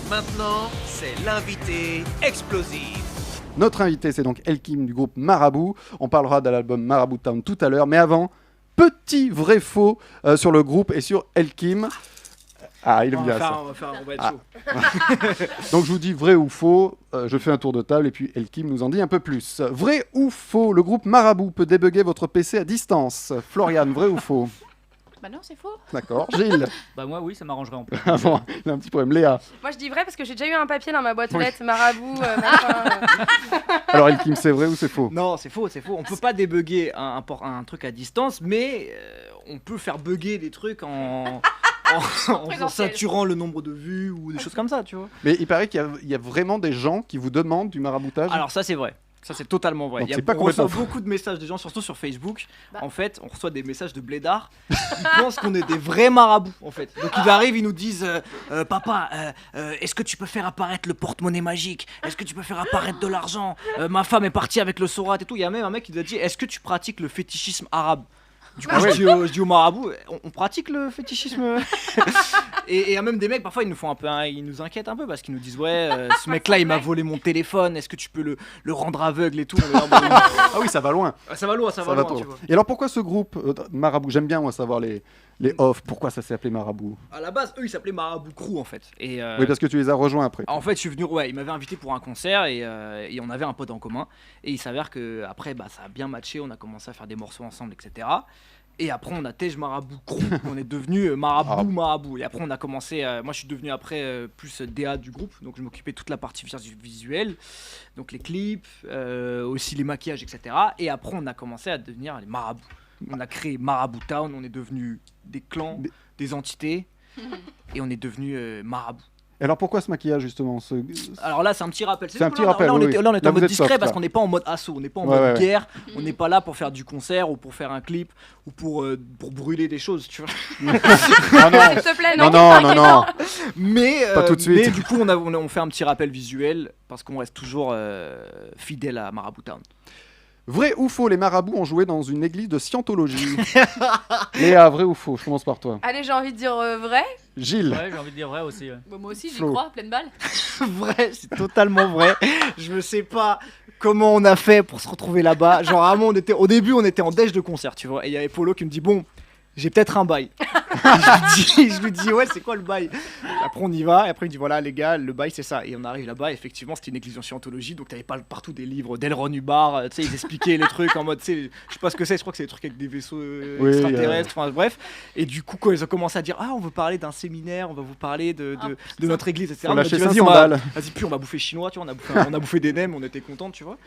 Maintenant, c'est l'invité explosif. Notre invité, c'est donc Elkim du groupe Marabout. On parlera de l'album Marabout Town tout à l'heure. Mais avant, petit vrai faux sur le groupe et sur Elkim. Ah, il aime bien ça. On va être chaud. Donc je vous dis vrai ou faux. Je fais un tour de table et puis Elkim nous en dit un peu plus. Vrai ou faux, le groupe Marabout peut débugger votre PC à distance. Florian, vrai ou faux? Bah non, c'est faux. D'accord. Gilles? Bah moi oui, ça m'arrangerait en plus. Ah bon, il a un petit problème. Léa? Moi je dis vrai parce que j'ai déjà eu un papier dans ma boîte aux Oui. lettres, Marabout, machin. Alors Elkim, c'est vrai ou c'est faux? Non, c'est faux. On peut pas débugger un truc à distance, mais on peut faire bugger des trucs en Présentiel. saturant le nombre de vues ou des choses comme ça, tu vois. Mais il paraît qu'il y a vraiment des gens qui vous demandent du maraboutage. Alors ça c'est vrai. Ça c'est totalement vrai. Donc, c'est pas On reçoit complètement faux. beaucoup de messages des gens, surtout sur Facebook. Bah. En fait, on reçoit des messages de blédards. Ils pensent qu'on est des vrais marabouts, en fait. Donc ils arrivent, ils nous disent Papa, est-ce que tu peux faire apparaître le porte-monnaie magique? Est-ce que tu peux faire apparaître de l'argent? Ma femme est partie avec le sourate et tout. Il y a même un mec qui nous a dit Est-ce que tu pratiques le fétichisme arabe? Du coup, je dis au marabout, on pratique le fétichisme. et il y a même des mecs, parfois, ils nous font ils nous inquiètent un peu parce qu'ils nous disent ouais, ce mec-là, il m'a volé mon téléphone. Est-ce que tu peux le rendre aveugle et tout? On est là, bon, Ah oui, ça va loin. ça va loin, Ça va trop tu loin. vois. Et alors pourquoi ce groupe Marabout? J'aime bien moi savoir les off. Pourquoi ça s'est appelé Marabout? À la base, eux, ils s'appelaient Marabout Crew en fait. Et Oui, parce que tu les as rejoints après. en fait, je suis venu, ouais, ils m'avaient invité pour un concert et on avait un pote en commun. Et il s'avère que après, bah, ça a bien matché. On a commencé à faire des morceaux ensemble, etc. Et après, on a Tej Marabout Crew. On est devenu Marabout. Et après, on a commencé. Moi, je suis devenu après plus DA du groupe. Donc, je m'occupais de toute la partie visuelle. Donc, les clips, aussi les maquillages, etc. Et après, on a commencé à devenir les Marabouts. On a créé Marabout Town. On est devenu des clans, des entités. Et on est devenu Marabout. Et alors pourquoi ce maquillage justement Alors là, c'est un petit rappel. C'est un petit rappel, Là, on oui, était, oui. là, on était Là, en vous mode êtes discret soft, parce là. qu'on n'est pas en mode assaut, on n'est pas en Ouais, mode ouais. guerre. On n'est pas là pour faire du concert ou pour faire un clip ou pour brûler des choses, tu vois. Ah non, S'il te plaît, non, non. non, non, non. Mais, Pas tout de suite. mais du coup, on fait un petit rappel visuel parce qu'on reste toujours fidèle à Marabout Town. Vrai ou faux, les marabouts ont joué dans une église de scientologie? Léa, vrai ou faux? Je commence par toi. Allez, j'ai envie de dire vrai. Gilles? Ouais, j'ai envie de dire vrai aussi. Ouais. Bah, moi aussi, j'y Flo. crois, pleine balle. Vrai, c'est totalement vrai. Je ne sais pas comment on a fait pour se retrouver là-bas. Genre, vraiment, au début, on était en déj de concert, tu vois. Et il y avait Polo qui me dit bon, j'ai peut-être un bail. je lui dis ouais, c'est quoi le bail? Après, on y va. Et après, il dit voilà, les gars, le bail, c'est ça. Et on arrive là-bas. Effectivement, c'était une église en scientologie. Donc, t'avais pas partout des livres d'Elron Hubbard. Tu sais, ils expliquaient les trucs en mode, tu sais, je sais pas ce que c'est. Je crois que c'est des trucs avec des vaisseaux Oui, extraterrestres. Enfin, bref. Et du coup, quand ils ont commencé à dire ah, on veut parler d'un séminaire, on va vous parler de notre église, etc. Faut On a lâcher dit, vas-y, 500 balles. Vas-y, puis on va bouffer chinois, tu vois, on a bouffé des nems, on était contents, tu vois.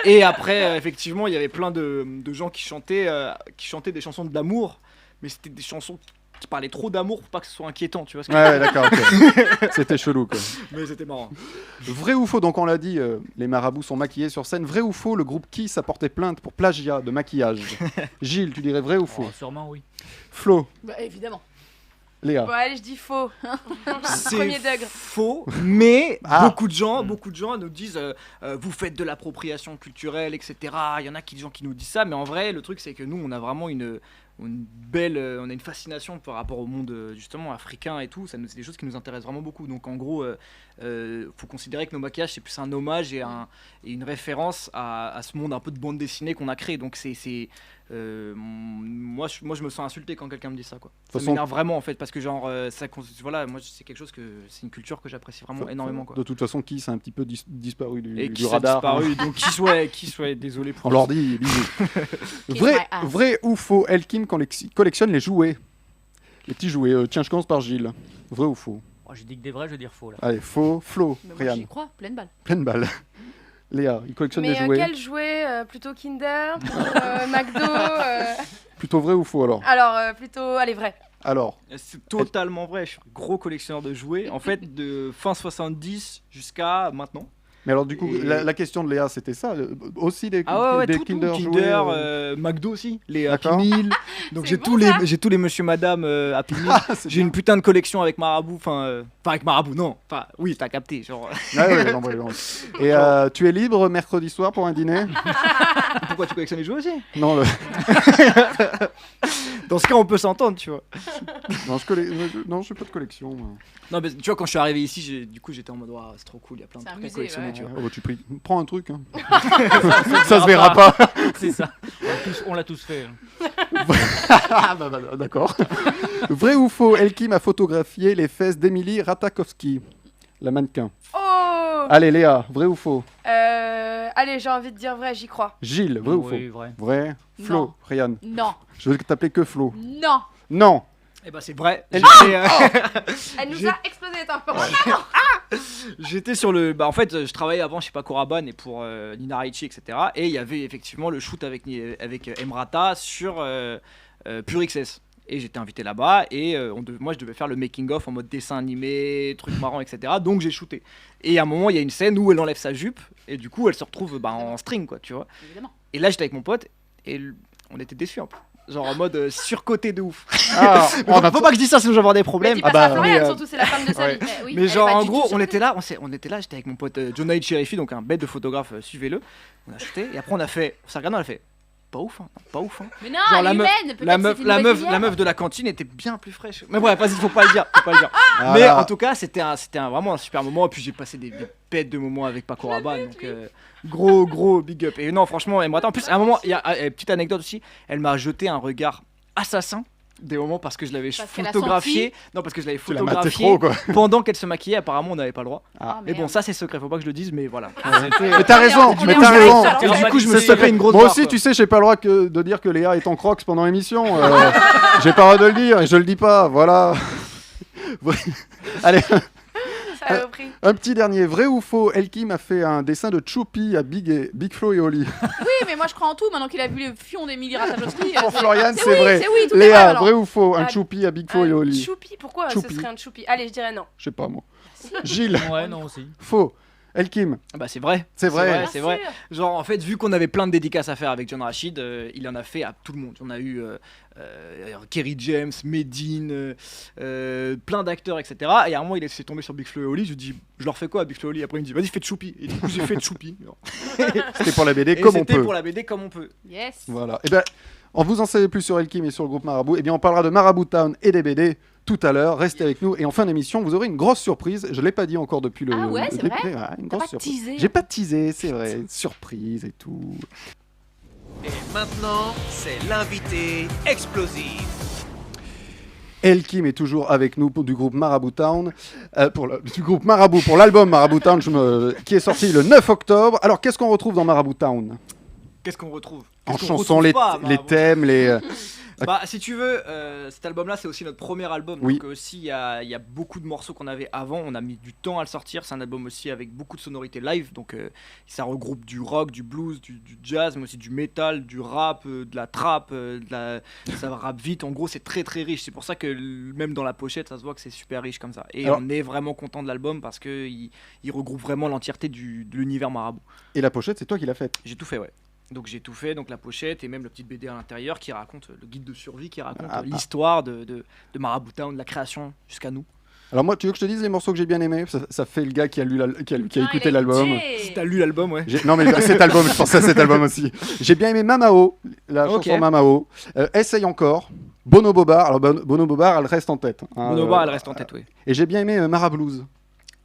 Et après, effectivement, il y avait plein de gens qui chantaient des chansons de l'amour, mais c'était des chansons qui parlaient trop d'amour pour pas que ce soit inquiétant, tu vois. Ce que Ouais, d'accord, ok. C'était chelou quoi. Mais c'était marrant. Vrai ou faux, donc on l'a dit, les marabouts sont maquillés sur scène. Vrai ou faux, le groupe Kiss a porté plainte pour plagiat de maquillage? Gilles, tu dirais vrai ou faux? Oh, sûrement oui. Flo? Bah, évidemment. Léa? Bon, allez, je dis faux. C'est Premier degré. faux, mais Ah. beaucoup de gens nous disent vous faites de l'appropriation culturelle, etc. Il y en a des gens qui nous disent ça, mais en vrai, le truc c'est que nous, on a vraiment une belle, on a une fascination par rapport au monde justement africain et tout. C'est des choses qui nous intéressent vraiment beaucoup. Donc en gros, faut considérer que nos maquillages c'est plus un hommage et une référence à ce monde un peu de bande dessinée qu'on a créé. Donc moi je me sens insulté quand quelqu'un me dit ça quoi. De Ça toute façon- m'énerve vraiment en fait parce que genre voilà, moi c'est quelque chose c'est une culture que j'apprécie vraiment énormément quoi. De toute façon, Kiss a un petit peu disparu Et du qui s'est radar. disparu, donc qui soit désolé pour On leur dit, bisous. Kiss vrai, my ass. vrai ou faux, Elkim collectionne les jouets? Les petits jouets. Tiens, je commence par Gilles. Vrai ou faux? Oh, j'ai dit que des vrais, je vais dire faux là. Allez, faux. Flo, Mais moi, Ryan, j'y crois, pleine balle. pleine balle. Léa, il collectionne Mais des jouets. quel jouet plutôt Kinder, plutôt, McDo Plutôt vrai ou faux alors? Alors, plutôt, allez, vrai. Alors, C'est totalement vrai, je suis un gros collectionneur de jouets. En fait, de fin 70 jusqu'à maintenant. mais alors du coup, Et- la question de Léa, c'était ça aussi des, Ah ouais, des tout, Kinder jouets Kinder, McDo aussi, les Happy D'accord. Meal. Donc C'est j'ai bon, tous les monsieur madame Happy Meal. Ah, c'est J'ai bien. une putain de collection avec Marabout, enfin avec Marabout, non. Enfin oui, t'as capté, genre. Ah ouais, j'en vois, j'en vois. Et tu es libre mercredi soir pour un dîner? Pourquoi tu collectionnes les jouets aussi? Non, Dans ce cas, on peut s'entendre, tu vois. Non, je fais pas de collection. moi. Non, mais tu vois, quand je suis arrivé ici, j'étais en mode, Ouah, c'est trop cool, il y a plein de C'est un trucs à musée, collectionner, ouais. tu vois. Oh, bah, prends un truc. Hein. Ça se verra pas. C'est ça. On l'a tous fait. Ah, bah, d'accord. Vrai ou faux, Elkim a photographié les fesses d'Emily Ratajkowski, la mannequin. Oh Allez, Léa, vrai ou faux? Allez, j'ai envie de dire vrai, j'y crois. Gilles, vrai ou faux? Oui, vrai. Vrai. Flo, Non. Ryan. Non. Je veux t'appeler que Flo. Non. Non. Eh ben, c'est vrai. Elle- Elle nous J'ai- a explosé les tympans. J'étais sur le. Bah, en fait, je travaillais avant chez Paco Rabanne et pour Nina Ricci, etc. Et il y avait effectivement le shoot avec Emrata sur Pure XS. Et j'étais invité là-bas et moi je devais faire le making-of en mode dessin animé, truc marrant, etc. Donc j'ai shooté. Et à un moment, il y a une scène où elle enlève sa jupe et du coup elle se retrouve en string, quoi, tu vois. Évidemment. Et là j'étais avec mon pote et on était déçus un peu. Genre en mode surcoté de ouf. Ah, on a Faut pas que je dise ça sinon je vais avoir des Mais problèmes. dis Ah pas ça à bah, Florian, mais, surtout c'est la femme de sa ouais. vie. Mais oui, Mais elle est genre pas en du gros tout on surprise. était là, j'étais avec mon pote Jonah Cherifi, donc un bête de photographe, suivez-le. On a shooté et après on s'est regardé, on a fait pas ouf, hein, pas ouf. Hein. Mais non, Genre elle la est meuf- humaine. Peut-être La que meuf, c'était une la mauvaise meuf, hier. la meuf de la cantine était bien plus fraîche. Mais bref, vas-y, faut pas le dire. Ah Mais là. en tout cas, c'était vraiment un super moment. Et puis j'ai passé des bêtes de moments avec Paco Rabanne. Donc gros big up. Et non, franchement, Emrata, en plus, à un moment, il y a petite anecdote aussi, elle m'a jeté un regard assassin. Des moments parce que je l'avais Parce qu'elle a photographié. Non, parce que je l'avais Tu l'as maté photographié trop, quoi. pendant qu'elle se maquillait. Apparemment, on n'avait pas le droit. Ah, Mais bon, merde. ça c'est secret, faut pas que je le dise, mais voilà. Mais t'as raison, on mais est en t'as direct, raison. alors. Et du coup, je me C'est suis pris secret. une grosse Moi barre, aussi, quoi. tu sais, j'ai pas le droit de dire que Léa est en crocs pendant l'émission. J'ai pas le droit de le dire et je le dis pas. Voilà. Allez, Ça a repris. un petit dernier. Vrai ou faux, Elkim a fait un dessin de Choupi à Big Flo et Oli. Oui, mais moi je crois en tout. Maintenant qu'il a vu le fion d'Emily Ratajkowski. Pour Florian, c'est oui, vrai. c'est oui, tout est vrai, Léa, alors. vrai ou faux, un Ah, Choupi à Big Flo et Un Oli. choupi, pourquoi Choupi. ce serait un choupi? Allez, je dirais non. Je sais pas moi. Gilles, Ouais, non aussi. faux. Elkim, Bah, c'est vrai. c'est vrai. Bien C'est vrai. sûr. Genre en fait vu qu'on avait plein de dédicaces à faire avec John Rachid, il en a fait à tout le monde. On a eu Kerry James, Medine, plein d'acteurs, etc. Et à un moment il s'est tombé sur Big Flo et Oli. Je lui dis je leur fais quoi à Big Flo et Oli? Après il me dit vas-y fais de Choupi. Et du coup j'ai fait de Choupi. C'était pour la BD Et comme on c'était peut. pour la BD comme on peut. Yes. Voilà. Et bien, on vous en savez plus sur Elkim et sur le groupe Marabout. Et bien, on parlera de Marabout Town et des BD tout à l'heure. Restez avec nous. Et en fin d'émission, vous aurez une grosse surprise. Je l'ai pas dit encore depuis le. Ah ouais, le c'est début. vrai Ouais, une T'as grosse pas surprise. teasé. J'ai pas teasé, c'est vrai. Surprise et tout. Et maintenant, c'est l'invité explosif. Elkim est toujours avec nous du groupe Marabout Town, du groupe Marabout pour l'album Marabout Town qui est sorti le 9 octobre. Alors, qu'est-ce qu'on retrouve dans Marabout Town? Qu'est-ce qu'on retrouve? En Qu'est-ce qu'on chansons, retrouve les pas, les bah, thèmes, les. Bah, si tu veux, cet album-là, c'est aussi notre premier album. Oui. Donc, aussi, il y a beaucoup de morceaux qu'on avait avant. On a mis du temps à le sortir. C'est un album aussi avec beaucoup de sonorités live. Donc, ça regroupe du rock, du blues, du jazz, mais aussi du metal, du rap, de la trap, ça rappe vite. En gros, c'est très très riche. C'est pour ça que même dans la pochette, ça se voit que c'est super riche comme ça. Et Alors- on est vraiment content de l'album parce qu'il regroupe vraiment l'entièreté de l'univers marabout. Et la pochette, c'est toi qui l'as faite. J'ai tout fait, ouais. Donc j'ai tout fait, donc la pochette et même la petite BD à l'intérieur qui raconte le guide de survie, qui raconte l'histoire de Marabout Town, de la création jusqu'à nous. Alors moi, tu veux que je te dise les morceaux que j'ai bien aimés? Ça fait le gars qui a qui a Ah, écouté il a l'album. écouté. Si t'as lu l'album, ouais. Non mais cet album, je pensais à cet album aussi. J'ai bien aimé Mamao, la Ok. chanson Mamao. Essaye encore. Bono Bobar, alors Bono Bobar, elle reste en tête. hein. Bonoba, elle reste en tête, oui. Et j'ai bien aimé Marablues.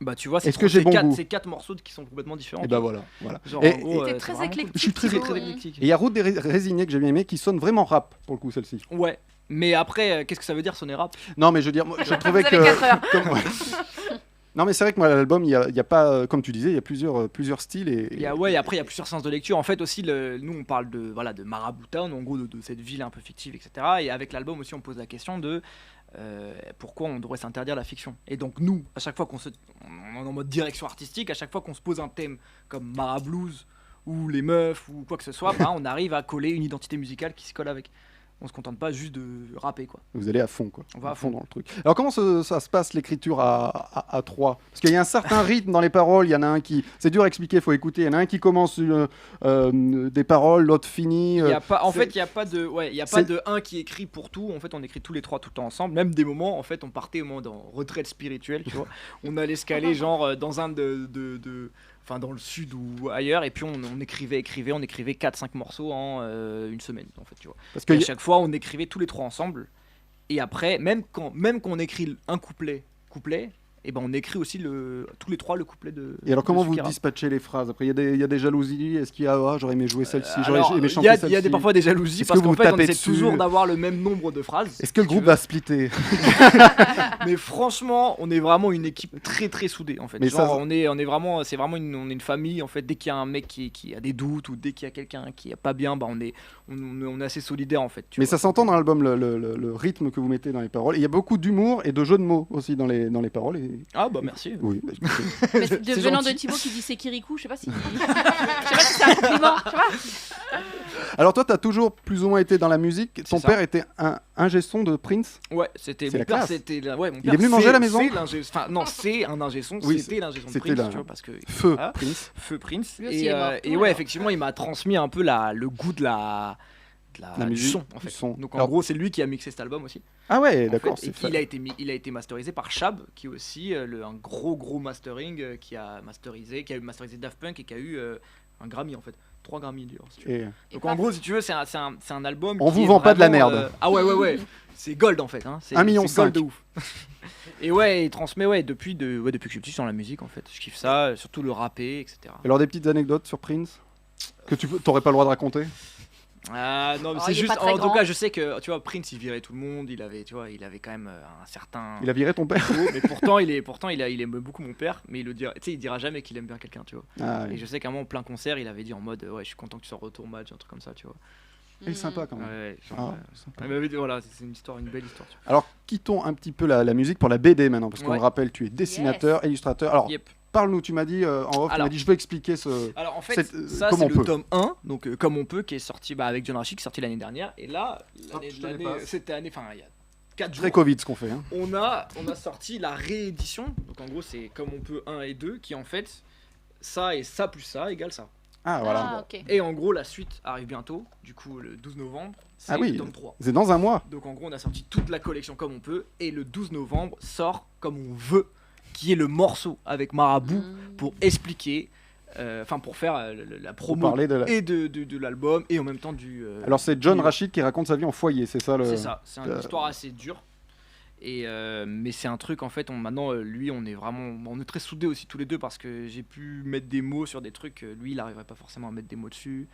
Bah tu vois, Est-ce que j'ai bon goût? c'est 4 morceaux qui sont complètement différents. Et ben voilà. Genre, Et- en gros, T'es c'est très vraiment cool. éclectique. Je suis très Thibaut. éclectique. Et il y a Route des Résignés que j'ai bien aimé qui sonne vraiment rap pour le coup celle-ci. Ouais. Mais après, qu'est-ce que ça veut dire sonner rap? Non mais je veux dire, moi, je trouvais Vous que. avez 4 heures. comme- ouais. Non mais c'est vrai que moi l'album, il y a pas, comme tu disais, il y a plusieurs styles et. Et après, il y a plusieurs sens de lecture. En fait, aussi, nous, on parle de Marabout Town, en gros, de cette ville un peu fictive, etc. Et avec l'album aussi, on pose la question de pourquoi on devrait s'interdire la fiction. Et donc, nous, à chaque fois on est en mode direction artistique, à chaque fois qu'on se pose un thème comme Marablues ou les meufs ou quoi que ce soit, bah, on arrive à coller une identité musicale qui se colle avec. On se contente pas juste de rapper, quoi. Vous allez à fond quoi. On va à fond. dans le truc. Alors comment ça se passe l'écriture à trois? Parce qu'il y a un certain rythme dans les paroles, il y en a un qui... C'est dur à expliquer, il faut écouter. Il y en a un qui commence des paroles, l'autre finit. Il y a pas, en c'est- fait, il y a pas de, ouais, il y a pas c'est- de un qui écrit pour tout. En fait, on écrit tous les trois tout le temps ensemble. Même des moments, en fait, on partait au moment en retraite spirituelle, tu vois. On allait se caler genre dans un enfin dans le sud ou ailleurs, et puis on écrivait 4-5 morceaux en une semaine en fait, tu vois. Parce que Et à chaque fois on écrivait tous les trois ensemble, et après même quand on écrit un couplet, et ben on écrit aussi tous les trois le couplet de. Et alors, comment de vous Shukira. dispatchez les phrases? Après, il y a des jalousies. Est-ce qu'il y a j'aurais aimé jouer celle-ci, j'aurais Alors, aimé il chanter y a celle-ci. parfois des jalousies Est-ce parce que qu'en vous fait on tapez essaie dessus toujours d'avoir le même nombre de phrases. Est-ce que le si tu groupe veux. va splitter? Mais franchement, on est vraiment une équipe très très soudée en fait. Mais Genre, ça- on est vraiment, on est une famille en fait. Dès qu'il y a un mec qui a des doutes ou dès qu'il y a quelqu'un qui est pas bien, bah on est assez solidaire en fait. tu Mais vois. ça s'entend dans l'album, le rythme que vous mettez dans les paroles. Il y a beaucoup d'humour et de jeux de mots aussi dans les paroles. Ah bah merci. Oui, bah, écoutez. Mais C'est venant de gentil. Thibaut qui dit c'est Kirikou, je sais pas si. Je sais pas si c'est un compliment, tu vois. Alors toi, tu as toujours plus ou moins été dans la musique. Ton ça. père était un ingé son de Prince. Ouais, c'était C'est mon la père, classe. c'était ouais, mon Il père, est venu manger à la maison. c'est enfin non, c'est un ingé son, Oui, c'était l'ingé son de c'était Prince, là. tu vois, parce que Feu Ah. Prince. Feu Prince. Lui aussi est mort. Et ouais, effectivement, il m'a transmis un peu le goût de la La du musique, son en du fait. son. Donc en Alors- gros, c'est lui qui a mixé cet album aussi. Ah ouais, En d'accord. fait, et c'est qu'il a été masterisé par Shab, qui est aussi un gros mastering, qui a masterisé Daft Punk et qui a eu un Grammy en fait, 3 Grammy d'ailleurs. Si tu veux. Et Donc en gros, si tu veux, c'est un album. On qui vous est vend pas de la vraiment, merde. Ah ouais, c'est gold en fait. Hein. C'est 1,5 million. c'est gold de ouf. Et ouais, il transmet depuis que je suis petit dans la musique en fait. Je kiffe ça, surtout le rappé, etc. alors des petites anecdotes sur Prince que tu t'aurais pas le droit de raconter? Ah non, mais Oh, c'est il est juste. pas très En tout grand. cas, je sais que tu vois, Prince il virait tout le monde. Il avait quand même un certain. Il a viré ton père? niveau, mais pourtant il aime beaucoup mon père, mais il dira jamais qu'il aime bien quelqu'un, tu vois. Ah, Et oui. je sais qu'à un moment en plein concert, il avait dit en mode ouais, je suis content que tu sois retour match, un truc comme ça, tu vois. Il est sympa quand même. Ouais, genre, Ah, sympa. il m'avait dit, voilà, c'est une belle histoire. Tu Alors quittons un petit peu la musique pour la BD maintenant, parce qu'on Ouais. le rappelle, tu es dessinateur, illustrateur. Alors vois. Yep. parle-nous, tu m'as dit en off, tu m'as Alors- dit je veux expliquer ce. Alors en fait, C'est- ça comme c'est on le peut. tome 1, donc comme on peut, qui est sorti avec John Rashid, qui est sorti l'année dernière. Et là, Hop, je te dépasse. cette année, enfin il y a 4 Très jours, Covid ce qu'on fait. Hein. on a sorti la réédition. Donc en gros, c'est comme on peut 1 et 2, qui en fait, ça et ça plus ça égale ça. Ah voilà. Ah, ok. Et en gros, la suite arrive bientôt, du coup le 12 novembre, c'est Ah oui. le tome 3. C'est dans un mois. Donc en gros, on a sorti toute la collection comme on peut, et le 12 novembre sort comme on veut, qui est le morceau avec Marabout pour expliquer, enfin pour faire la Pour promo parler de la- et de l'album, et en même temps du... Alors c'est John du- Rashid qui raconte sa vie en foyer, c'est ça le. C'est ça, c'est une euh, histoire assez dure. Et mais c'est un truc en fait, maintenant lui on est très soudés aussi tous les deux parce que j'ai pu mettre des mots sur des trucs, lui il arriverait pas forcément à mettre des mots dessus.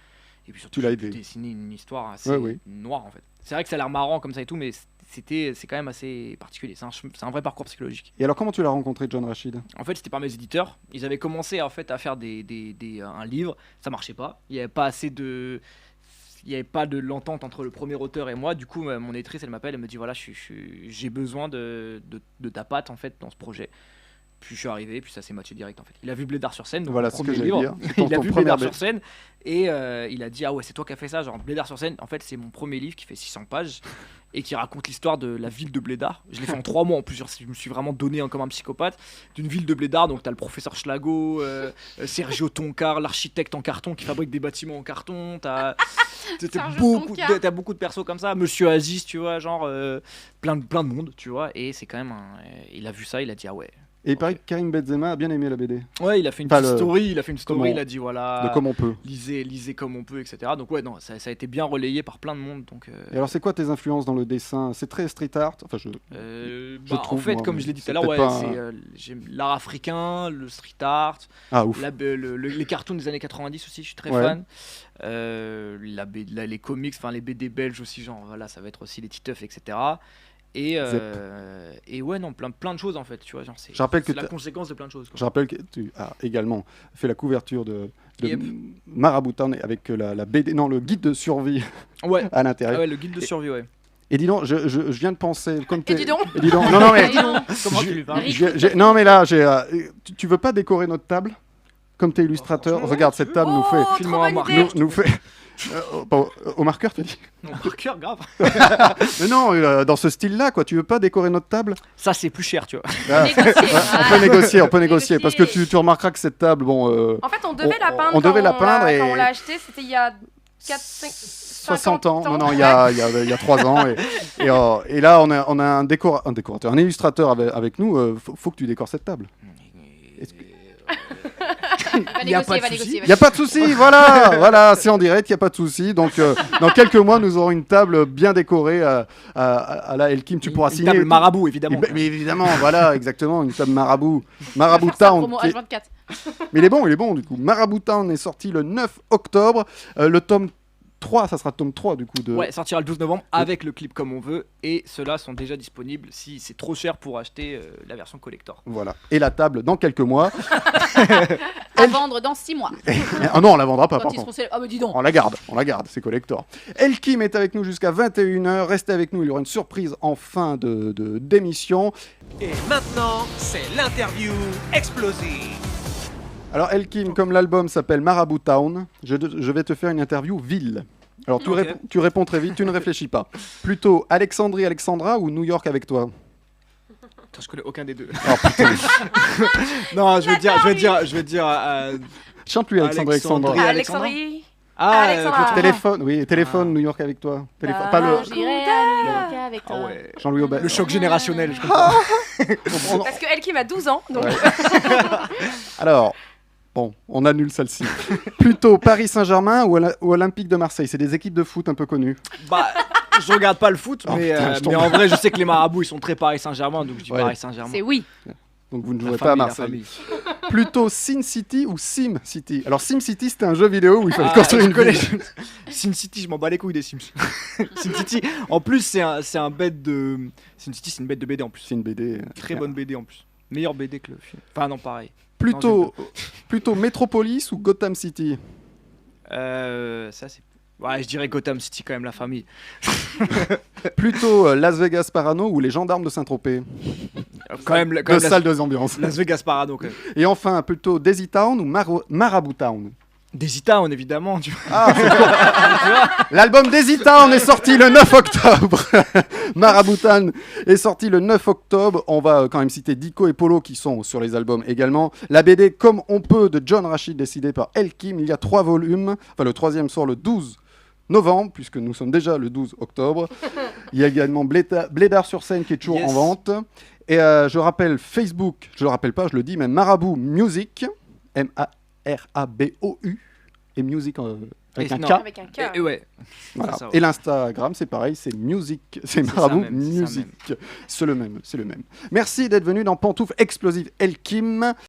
Et puis surtout Tu l'as j'ai pu aidé. dessiner une histoire assez Ouais, oui. noire en fait. C'est vrai que ça a l'air marrant comme ça et tout, mais c'est quand même assez particulier. C'est un vrai parcours psychologique. Et alors comment tu l'as rencontré, John Rashid? En fait, c'était par mes éditeurs. Ils avaient commencé en fait à faire un livre, ça marchait pas. Il y avait pas assez de il n'y avait pas de l'entente entre le premier auteur et moi. Du coup, mon éditrice, elle m'appelle, elle me dit voilà, j'ai besoin de ta patte en fait dans ce projet. Puis je suis arrivé, puis ça s'est matché direct en fait. Il a vu Blédard sur scène, donc Voilà le ce que premier j'allais livre. dire. C'est ton- Il a ton vu premier Blédard bê- sur scène et il a dit ah ouais, c'est toi qui as fait ça, genre Blédard sur scène. En fait, c'est mon premier livre qui fait 600 pages et qui raconte l'histoire de la ville de Blédard. Je l'ai fait en 3 mois en plusieurs. Je me suis vraiment donné comme un psychopathe d'une ville de Blédard. Donc t'as le professeur Schlago, Sergio Toncar, l'architecte en carton qui fabrique des bâtiments en carton. T'as Sergio Toncar. t'as beaucoup de persos comme ça. Monsieur Aziz, tu vois, genre plein de monde, tu vois. Et c'est quand même il a vu ça, il a dit ah ouais. Et il paraît que Karim Benzema a bien aimé la BD. Ouais, il a fait une Pas petite le- story, comment- il a dit voilà, De comme on peut. lisez comme on peut, etc. Donc ouais, non, ça a été bien relayé par plein de monde. Donc, Et alors c'est quoi tes influences dans le dessin? C'est très street art. Enfin je. en trouve, fait, moi, comme mais je l'ai dit tout c'est à l'heure, ouais, peut-être pas c'est j'aime l'art africain, le street art, Ah ouf. les cartoons des années 90 aussi, je suis très Ouais. fan. Les comics, enfin les BD belges aussi, genre voilà, ça va être aussi les Titeuf, etc. Et ouais, non, plein de choses en fait, tu vois, genre c'est Je rappelle que la t'as- conséquence de plein de choses. quoi. Je rappelle que tu as également fait la couverture de Yep. Marabout Town avec la BD, non, le guide de survie Ouais. à l'intérieur. Ah ouais, le guide de survie, ouais. Et dis donc, je viens de penser. Comme Et t'es- dis donc. Et dis donc, non, mais. Dis donc. Comment Je- tu lui parles non, mais là, tu veux pas décorer notre table? Comme t'es illustrateur, franchement, regarde, cette table nous fait. Oh, Filme-moi trop un bonne marque. idée. Nous fait. Au marqueur, tu dis? Non, par cœur, grave. Mais non, dans ce style-là, quoi. Tu veux pas décorer notre table? Ça, c'est plus cher, tu vois. Ah, Négocier. on peut négocier, on peut négocier. Négocier. Parce que tu remarqueras que cette table, bon. En fait, on devait la peindre. on devait la quand peindre l'a- et- Quand on l'a acheté, c'était il y a 60 ans. Non, il y a 3 ans. Et là, on a un décorateur, un illustrateur avec nous. Faut que tu décores cette table. Est-ce que- Il va pas négocier, de il va souci. négocier. Il n'y a pas de souci, voilà, c'est en direct, il n'y a pas de souci. Donc, dans quelques mois, nous aurons une table bien décorée à la Elkim. Tu pourras Une signer. table marabout, évidemment. Mais évidemment, voilà, exactement, une table Marabout. Marabout Faire ça, Town. promo qui est- H24. Mais il est bon du coup. Marabout Town est sorti le 9 octobre. Le tome 3, ça sera le tome 3 du coup. Ouais, sortira le 12 novembre avec le clip comme on veut. Et ceux-là sont déjà disponibles si c'est trop cher pour acheter la version collector. Voilà. Et la table dans quelques mois. À vendre dans 6 mois. Ah non, on la vendra pas Quand par ils contre. seront Ah, mais dis donc. On la garde, c'est collector. Elkim est avec nous jusqu'à 21h. Restez avec nous, il y aura une surprise en fin d'émission. Et maintenant, c'est l'interview explosive. Alors Elkim, comme l'album s'appelle Marabout Town, je vais te faire une interview ville. Alors Ok. tu réponds très vite, tu ne réfléchis pas. Plutôt Alexandrie, Alexandra ou New York avec toi? Putain, je connais aucun des deux. Oh putain, Non, je vais dire. chante-lui Alexandrie, Alexandra. Alexandrie. Alexandrie. Alexandra. Téléphone, New York avec toi. Bah, Pas le J'irai à New York avec toi. Ah ouais. Jean-Louis Aubert. Le choc générationnel, je comprends. Parce que Elkim a 12 ans, donc Ouais. Alors, bon, on annule celle-ci. Plutôt Paris Saint-Germain ou Olympique de Marseille? C'est des équipes de foot un peu connues. Bah, je regarde pas le foot, Oh, mais, putain, je tombe. mais en vrai, je sais que les marabouts ils sont très Paris Saint-Germain, donc je dis Ouais. Paris Saint-Germain. C'est oui. Donc vous ne La jouez pas à famille, la Marseille. famille. Plutôt Sin City ou Sim City? Alors Sim City, c'était un jeu vidéo où il fallait Ah, construire je une connais. ville. SimCity, je m'en bats les couilles des Sims. SimCity, en plus, c'est un bête de. SimCity, c'est une bête de BD en plus. C'est une BD. Très bonne BD en plus. Meilleure BD que le film. Enfin, non, pareil. Plutôt Metropolis ou Gotham City? Ça, c'est. Ouais, je dirais Gotham City quand même, la famille. Plutôt Las Vegas Parano ou les gendarmes de Saint-Tropez? Quand même, Deux salles de ambiance. Las Vegas Parano, quand même. Et enfin, plutôt Daisy Town ou Marabout Town? Daisy Town, évidemment. Tu vois. Ah, c'est cool. L'album Daisy Town est sorti le 9 octobre. Marabout Town est sorti le 9 octobre. On va quand même citer Dico et Polo qui sont sur les albums également. La BD Comme on peut de John Rachid, décidé par Elkim. Il y a 3 volumes. Enfin, le 3e sort le 12 novembre, puisque nous sommes déjà le 12 octobre. Il y a également Blédard sur scène qui est toujours Yes. en vente. Et je rappelle Facebook, je le rappelle pas, je le dis, mais Marabout Music, M-A-R-A-B-O-U, et Music avec Et un non. K. avec un Et, cœur. ouais. Voilà. ça, ouais. Et l'Instagram, c'est pareil, c'est Music, c'est ça Marabout même, c'est ça Music. C'est le même. Merci d'être venu dans Pantoufle Explosive Elkim.